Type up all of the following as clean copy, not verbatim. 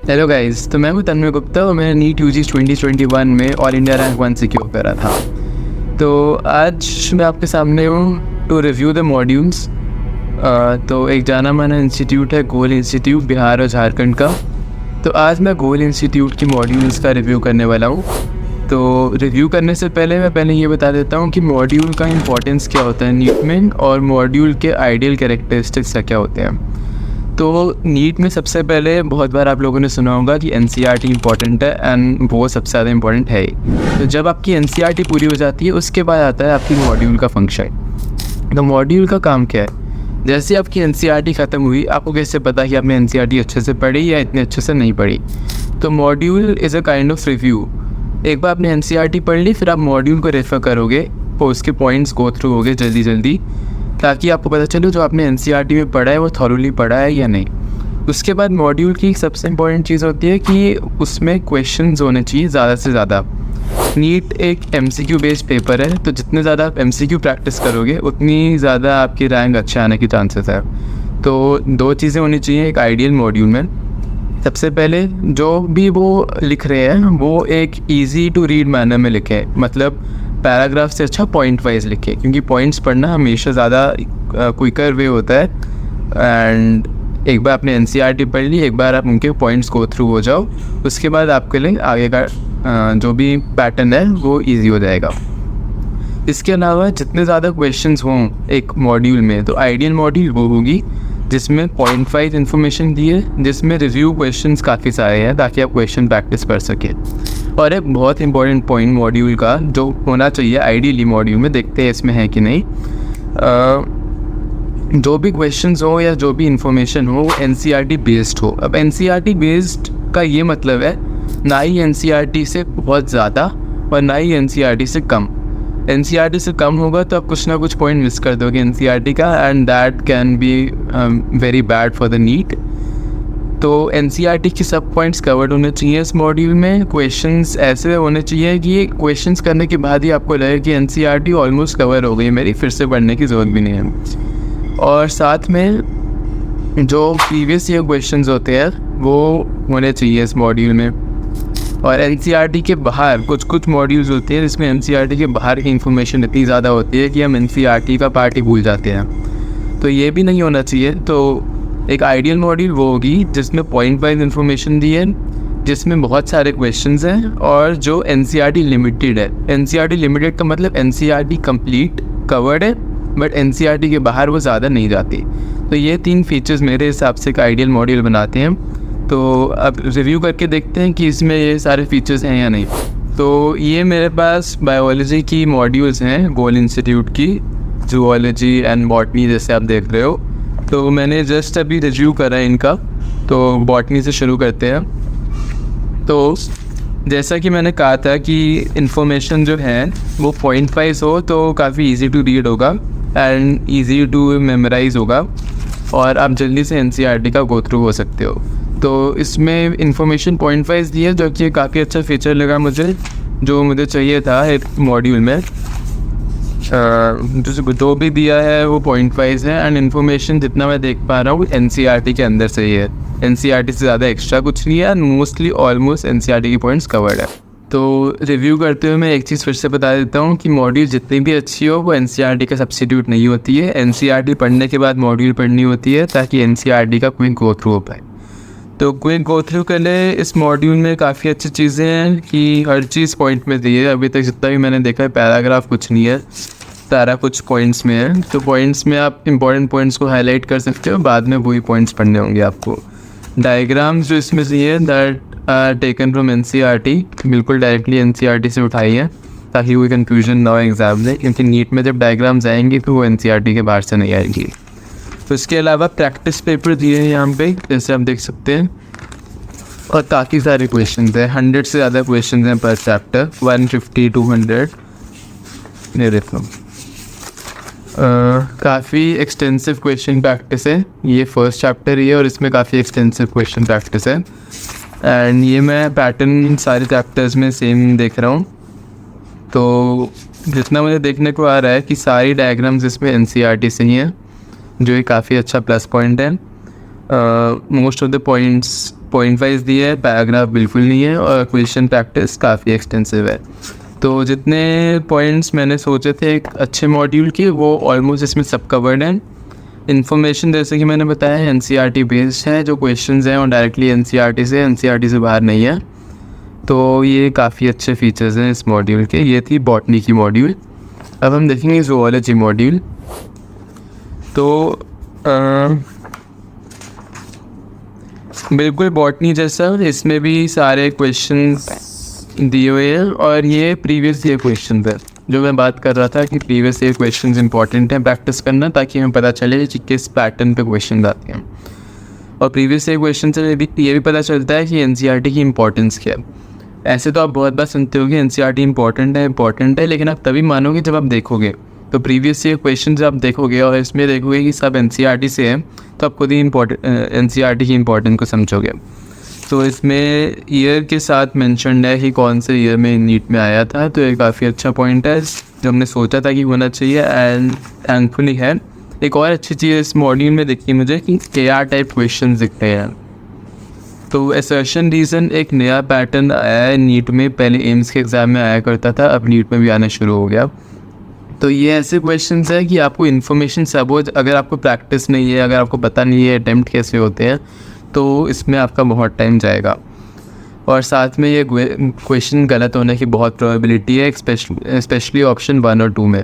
Hello guys, तो मैं हूँ तन्मय गुप्ता और मैं नीट यूजी 2021 में ऑल इंडिया रैंक 1 सिक्योर करा था। तो आज मैं आपके सामने हूँ टू रिव्यू द मॉड्यूल्स। तो एक जाना माना इंस्टीट्यूट है गोल इंस्टीट्यूट, बिहार और झारखंड का। तो आज मैं गोल इंस्टीट्यूट की मॉड्यूल्स का रिव्यू करने वाला हूँ। तो रिव्यू करने से पहले मैं ये बता देता हूँ कि मॉड्यूल का इंपॉर्टेंस क्या होता है नीट में, और मॉड्यूल के आइडियल कैरेक्टरिस्टिक्स क्या होते हैं। तो नीट में सबसे पहले बहुत बार आप लोगों ने सुना होगा कि एनसीईआरटी इंपॉर्टेंट है, एंड वो सबसे ज़्यादा इंपॉर्टेंट है ही। तो जब आपकी एनसीईआरटी पूरी हो जाती है उसके बाद आता है आपकी मॉड्यूल का फंक्शन। तो मॉड्यूल का काम क्या है? जैसे आपकी एनसीईआरटी ख़त्म हुई, आपको कैसे पता कि आपने एनसीईआरटी अच्छे से पढ़ी या इतने अच्छे से नहीं पढ़ी? तो module is a kind of review. एक बार आपने एनसीईआरटी पढ़ ली, फिर आप मॉड्यूल को रेफ़र करोगे और उसके पॉइंट्स गो थ्रू होगे जल्दी, ताकि आपको पता चले जो आपने एनसीईआरटी में पढ़ा है वो थॉरोली पढ़ा है या नहीं। उसके बाद मॉड्यूल की सबसे इम्पॉर्टेंट चीज़ होती है कि उसमें क्वेश्चंस होने चाहिए ज़्यादा से ज़्यादा। नीट एक एमसीक्यू बेस्ड पेपर है, तो जितने ज़्यादा आप एमसीक्यू प्रैक्टिस करोगे उतनी ज़्यादा आपकी रैंक अच्छे आने की चांसेस है। तो दो चीज़ें होनी चाहिए एक आइडियल मॉड्यूल में। सबसे पहले जो भी वो लिख रहे हैं वो एक ईजी टू रीड मैनर में लिखें, मतलब पैराग्राफ से अच्छा पॉइंट वाइज लिखें, क्योंकि पॉइंट्स पढ़ना हमेशा ज़्यादा क्विकर वे होता है। एंड एक बार आपने एनसीईआरटी पढ़ ली, एक बार आप उनके पॉइंट्स गो थ्रू हो जाओ, उसके बाद आपके लिए आगे का जो भी पैटर्न है वो इजी हो जाएगा। इसके अलावा जितने ज़्यादा क्वेश्चंस हों एक मॉड्यूल में, तो आइडियल मॉड्यूल वो होगी जिसमें पॉइंट वाइज इन्फॉर्मेशन दी है, जिसमें रिव्यू क्वेश्चंस काफ़ी सारे हैं ताकि आप क्वेश्चन प्रैक्टिस कर सकें। और एक बहुत इंपॉर्टेंट पॉइंट मॉड्यूल का जो होना चाहिए आइडियली मॉड्यूल में, देखते हैं इसमें है कि नहीं, जो भी क्वेश्चंस हो या जो भी इंफॉर्मेशन हो वो एनसीईआरटी बेस्ड हो। अब एनसीईआरटी बेस्ड का ये मतलब है ना ही एनसीईआरटी से बहुत ज़्यादा और ना ही एनसीईआरटी से कम। एनसीईआरटी से कम होगा तो आप कुछ ना कुछ पॉइंट मिस कर दोगे एनसीईआरटी का, and that can be very bad for the NEET. तो एनसीईआरटी की सब पॉइंट्स कवर्ड होने चाहिए इस मॉड्यूल में। क्वेश्चंस ऐसे होने चाहिए कि क्वेश्चंस करने के बाद ही आपको लगे कि एनसीईआरटी ऑलमोस्ट कवर हो गई मेरी, फिर से पढ़ने की ज़रूरत भी नहीं है। और साथ में जो प्रीवियस ईयर क्वेश्चंस होते हैं वो होने चाहिए इस मॉड्यूल में। और एनसीईआरटी के बाहर कुछ मॉड्यूल्स होते हैं जिसमें एनसीईआरटी के बाहर की इन्फॉर्मेशन इतनी ज़्यादा होती है कि हम एनसीईआरटी का पार्ट ही भूल जाते हैं। तो ये भी नहीं होना चाहिए। तो एक आइडियल मॉड्यूल वो होगी जिसमें पॉइंट वाइज इन्फॉर्मेशन दी है, जिसमें बहुत सारे क्वेश्चंस हैं और जो एनसीईआरटी लिमिटेड है। एनसीईआरटी लिमिटेड का मतलब एनसीईआरटी कंप्लीट कवर्ड है, बट एनसीईआरटी के बाहर वो ज़्यादा नहीं जाती। तो ये 3 फीचर्स मेरे हिसाब से एक आइडियल मॉड्यूल बनाते हैं। तो अब रिव्यू करके देखते हैं कि इसमें ये सारे फीचर्स हैं या नहीं। तो ये मेरे पास बायोलॉजी की मॉड्यूल्स हैं गोल इंस्टीट्यूट की, जूलॉजी एंड बॉटनी जैसे आप देख रहे हो। तो मैंने जस्ट अभी रिव्यू करा है इनका। तो बॉटनी से शुरू करते हैं। तो जैसा कि मैंने कहा था कि इन्फॉर्मेशन जो है वो पॉइंट वाइज हो तो काफ़ी इजी टू रीड होगा एंड इजी टू मेमोराइज होगा, और आप जल्दी से एनसीईआरटी का गो थ्रू हो सकते हो। तो इसमें इन्फॉर्मेशन पॉइंट वाइज दी है, जो कि काफ़ी अच्छा फीचर लगा मुझे, जो मुझे चाहिए था एक मॉड्यूल में। जो भी दिया है वो पॉइंट वाइज है, एंड इन्फॉर्मेशन जितना मैं देख पा रहा हूँ एनसीईआरटी के अंदर से ही है। एनसीईआरटी से ज़्यादा एक्स्ट्रा कुछ नहीं है, मोस्टली ऑलमोस्ट एनसीईआरटी की पॉइंट्स कवर्ड है। तो रिव्यू करते हुए मैं एक चीज़ फिर से बता देता हूँ कि मॉड्यूल जितनी भी अच्छी हो वो एनसीईआरटी का सब्स्टिट्यूट नहीं होती है। एनसीईआरटी पढ़ने के बाद मॉड्यूल पढ़नी होती है ताकि एनसीईआरटी का क्विक गो थ्रू हो पाए। तो क्विक गो थ्रू के लिए इस मॉड्यूल में काफ़ी अच्छी चीज़ें हैं कि हर चीज़ पॉइंट में दी है। अभी तक जितना भी मैंने देखा है पैराग्राफ कुछ नहीं है, सारा कुछ पॉइंट्स में है। तो पॉइंट्स में आप इंपॉर्टेंट पॉइंट्स को हाईलाइट कर सकते हो, बाद में वही पॉइंट्स पढ़ने होंगे आपको। डायग्राम्स जो इसमें चाहिए that are taken from NCERT, बिल्कुल डायरेक्टली एनसीईआरटी से उठाई है ताकि कोई कन्फ्यूजन ना हो एग्जाम में, क्योंकि नीट में जब डायग्राम्स आएंगी तो वो एनसीईआरटी के बाहर से नहीं आएंगी। तो इसके अलावा प्रैक्टिस पेपर दिए हैं यहाँ पे, जैसे आप देख सकते हैं, और काफ़ी सारे क्वेश्चन हैं। 100 से ज़्यादा क्वेश्चन हैं पर चैप्टर, 150 200 मेरे तो काफ़ी एक्सटेंसिव क्वेश्चन प्रैक्टिस है। ये फर्स्ट चैप्टर ही है और इसमें काफ़ी एक्सटेंसिव क्वेश्चन प्रैक्टिस है, एंड ये मैं पैटर्न सारे चैप्टर्स में सेम देख रहा हूँ। तो जितना मुझे देखने को आ रहा है कि सारी डायग्राम्स इसमें एनसीईआरटी से ही हैं, जो ये काफ़ी अच्छा प्लस पॉइंट है। Most of the points point wise दिया है, पैराग्राफ बिल्कुल नहीं है और क्वेश्चन प्रैक्टिस काफ़ी एक्सटेंसिव है। तो जितने पॉइंट्स मैंने सोचे थे एक अच्छे मॉड्यूल के, वो ऑलमोस्ट इसमें सब कवर्ड हैं। इन्फॉर्मेशन जैसे कि मैंने बताया NCERT बेस्ड है, जो क्वेश्चंस हैं और डायरेक्टली NCERT से बाहर नहीं है। तो ये काफ़ी अच्छे फीचर्स हैं इस मॉड्यूल के। ये थी बॉटनी की मॉड्यूल। अब हम देखेंगे ज़ूलॉजी मॉड्यूल। तो बिल्कुल बॉटनी जैसा, इसमें भी सारे क्वेश्चंस दिए हुए हैं और ये प्रीवियस ईयर क्वेश्चन है। जो मैं बात कर रहा था कि प्रीवियस ईयर क्वेश्चंस इंपॉर्टेंट हैं प्रैक्टिस करना, ताकि हमें पता चले कि किस पैटर्न पे क्वेश्चन आते हैं। और प्रीवियस ईयर क्वेश्चन से ये भी पता चलता है कि NCERT की इंपॉर्टेंस क्या है। ऐसे तो आप बहुत बार सुनते हो कि NCERT इंपॉर्टेंट है, लेकिन आप तभी मानोगे जब आप देखोगे। तो प्रीवियस ईयर क्वेश्चन जब आप देखोगे और इसमें देखोगे कि सब NCERT से हैं, तो आप खुद ही NCERT की इंपॉर्टेंस को समझोगे। तो इसमें ईयर के साथ मेंशन्ड है कि कौन से ईयर में नीट में आया था। तो ये काफ़ी अच्छा पॉइंट है जो हमने सोचा था कि होना चाहिए, एंड थैंकफुली है। एक और अच्छी चीज़ इस मॉड्यूल में दिखी मुझे कि KR टाइप क्वेश्चन दिखते हैं। तो असर्शन रीज़न एक नया पैटर्न आया है नीट में। पहले एम्स के एग्ज़ाम में आया करता था, अब नीट में भी आना शुरू हो गया। तो ये ऐसे क्वेश्चंस है कि आपको इन्फॉर्मेशन सपोज अगर आपको प्रैक्टिस नहीं है, अगर आपको पता नहीं है अटैम्प्ट कैसे होते हैं, तो इसमें आपका बहुत टाइम जाएगा। और साथ में ये क्वेश्चन गलत होने की बहुत प्रोबेबिलिटी है, स्पेशली ऑप्शन 1 और 2 में।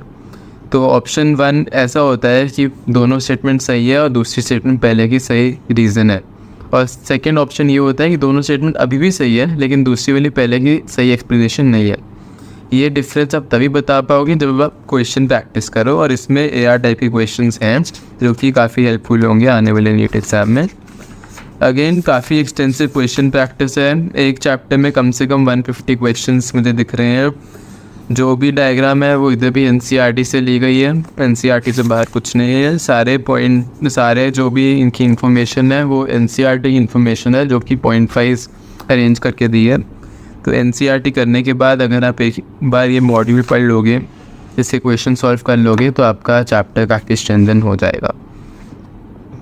तो ऑप्शन 1 ऐसा होता है कि दोनों स्टेटमेंट सही है और दूसरी स्टेटमेंट पहले की सही रीज़न है। और सेकंड ऑप्शन ये होता है कि दोनों स्टेटमेंट अभी भी सही है, लेकिन दूसरी वाली पहले की सही एक्सप्लेनेशन नहीं है। ये डिफरेंस आप तभी बता पाओगे जब आप क्वेश्चन प्रैक्टिस करो। और इसमें AR टाइप के क्वेश्चंस हैं जो कि काफ़ी हेल्पफुल होंगे आने वाले नीट एग्ज़ाम में। अगेन काफ़ी एक्सटेंसिव क्वेश्चन प्रैक्टिस है। एक चैप्टर में कम से कम 150 क्वेश्चंस मुझे दिख रहे हैं। जो भी डायग्राम है वो इधर भी NCERT से ली गई है, NCERT से बाहर कुछ नहीं है। सारे जो भी इनकी इन्फॉर्मेशन है वो NCERT की इन्फॉर्मेशन है, जो कि पॉइंट वाइज अरेंज करके दी है। तो NCERT करने के बाद अगर आप एक बार ये मॉड्यूल पढ़ लोगे, इससे क्वेश्चन सॉल्व कर लोगे, तो आपका चैप्टर काफ़ी स्ट्रेंथन हो जाएगा।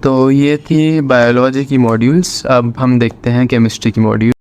तो ये थी बायोलॉजी की मॉड्यूल्स। अब हम देखते हैं केमिस्ट्री की मॉड्यूल।